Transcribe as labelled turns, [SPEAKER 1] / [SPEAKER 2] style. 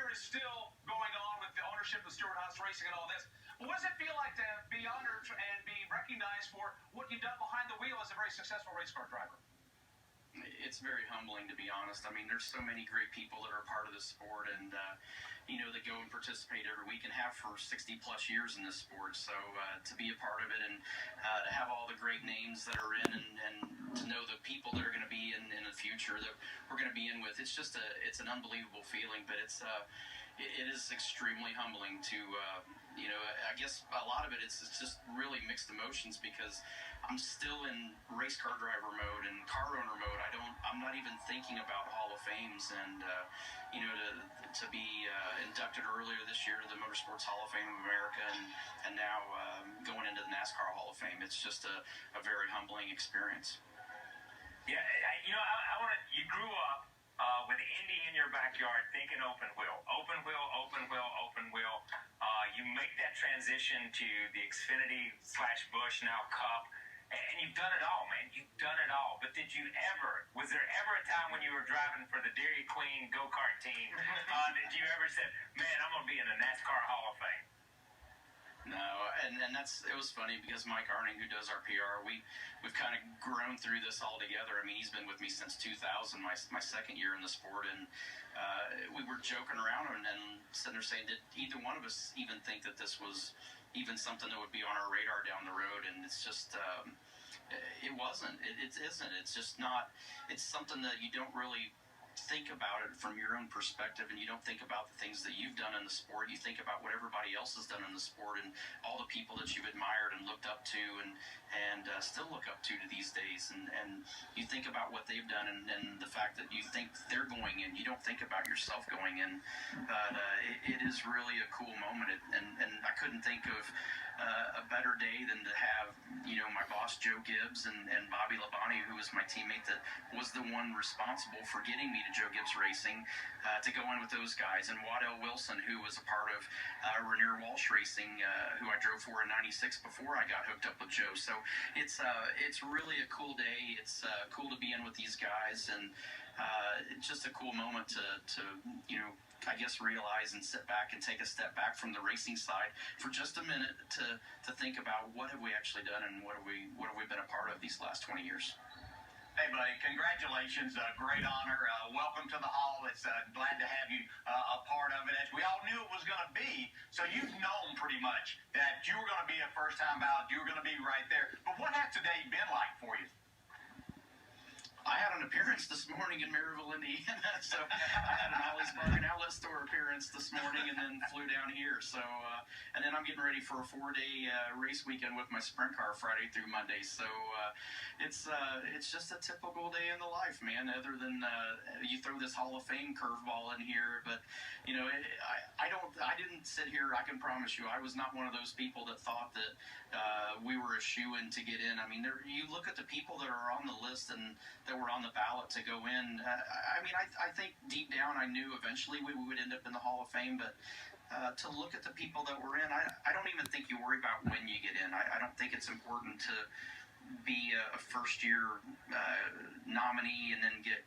[SPEAKER 1] honor is still going on with the ownership of Stewart Racing and all this. What does it feel like to be honored and be recognized for what you've done behind the wheel as a very successful race car driver?
[SPEAKER 2] It's very humbling, to be honest. I mean, there's so many great people that are part of this sport and, that go and participate every week and have for 60 plus years in this sport. So to be a part of it and to have all the great names that are in and to know the people that are going to be in the future that we're going to be in with, it's an unbelievable feeling, but it is extremely humbling to, I guess a lot of it's just really mixed emotions because I'm still in race car driver mode and car owner mode. I'm not even thinking about Hall of Fames and, to be inducted earlier this year to the Motorsports Hall of Fame of America and now going into the NASCAR Hall of Fame. It's just a very humbling experience.
[SPEAKER 3] Yeah, I want to, you grew up with Indy in your backyard thinking open wheel. You make that transition to the Xfinity / Busch, now Cup, and you've done it all, man. You've done it all. But was there ever a time when you were driving for the Dairy Queen go-kart team, did you ever say, man, I'm going to be in the NASCAR Hall of Fame?
[SPEAKER 2] No, and it was funny because Mike Arning, who does our PR, we've kind of grown through this all together. I mean, he's been with me since 2000, my second year in the sport, and we were joking around and sitting there saying, did either one of us even think that this was even something that would be on our radar down the road? And it's just, it wasn't. It isn't. It's just not. It's something that you don't really think about it from your own perspective, and you don't think about the things that you've done in the sport. You think about what everybody else has done in the sport and all the people that you've admired and looked up to and still look up to these days, and you think about what they've done and the fact that you think they're going in. You don't think about yourself going in, but it is really a cool moment, and I couldn't think of a better day than to have my boss Joe Gibbs and Bobby Labonte, who was my teammate that was the one responsible for getting me to Joe Gibbs Racing, to go in with those guys, and Waddell Wilson, who was a part of Rainier Walsh Racing, who I drove for in '96 before I got hooked up with Joe. So it's really a cool day. It's cool to be in with these guys, and it's just a cool moment to I guess realize and sit back and take a step back from the racing side for just a minute to think about what have we actually done and what have we been a part of these last 20 years.
[SPEAKER 1] Hey, buddy, congratulations. Great honor. Welcome to the Hall. It's glad to have you a part of it, as we all knew it was going to be. So you've known pretty much that you were going to be a first-time ballot. You were going to be right there. But what has today been like for you?
[SPEAKER 2] I had an appearance this morning in Maryville, Indiana, so I had an Ollie's Bargain Outlet store appearance this morning and then flew down here. So, and then I'm getting ready for a 4-day race weekend with my sprint car Friday through Monday. So it's just a typical day in the life, man, other than you throw this Hall of Fame curveball in here. But, I didn't sit here, I can promise you, I was not one of those people that thought that we were a shoo-in to get in. I mean, you look at the people that are on the list and that were on the ballot to go in. I think deep down I knew eventually we would end up in the Hall of Fame, but to look at the people that were in, I don't even think you worry about when you get in. I don't think it's important to be a first-year nominee and then get